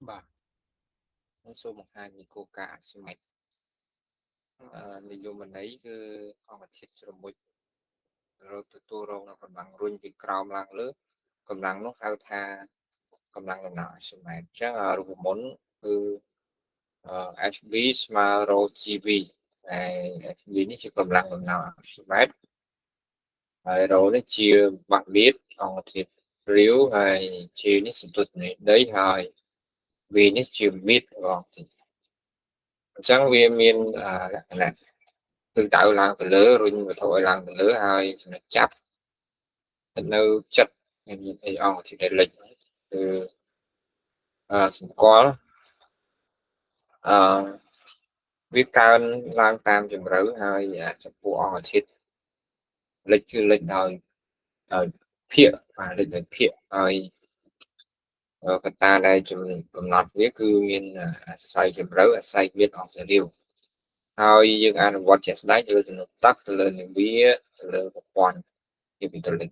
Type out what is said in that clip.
បាទសូមបង្ហាញពីគោលការណ៍ស្មេចនិយមន័យគឺអង្គធាតុជ្រមុជរកទទួលរងនៅកម្លាំងរុញពីក្រោមឡើងលើកម្លាំងនោះហៅថាកម្លាំងដំណើរអាស្មេតអញ្ចឹងរូបមន្តគឺ FV ស្មើរ GV ហើយ FV នេះជាកម្លាំងដំណើរអាស្មេតហើយ ρ នេះជាបាក់មីតអង្គធាតុរាវហើយ G នេះសន្ទុះដីហើយ V នេះជាមីតរបស់ទីអញ្ចឹងវាមានលក្ខណៈគឺដៅឡើងទៅលើរុញវត្ថុឲ្យឡើងទៅលើហើយចំណុចចាប់នៅចិត្តនៃអង្គធាតុលេខគឺសម្គាល់វាកើនឡើងតាមជម្រៅហើយចំពោះអង្គធាតុលេខគឺលេខដោយភាគបាទលេខដោយភាគហើយកត្តាដែលកំណត់វាគឺមានអាស្រ័យជម្រៅអាស្រ័យមាត្រអង្គធាតុហើយយើងអនុវត្តជាក់ស្ដែងទៅលើទំនប់ទឹកទៅលើនាវាទៅលើប្រព័ន្ធជាពិតលេខ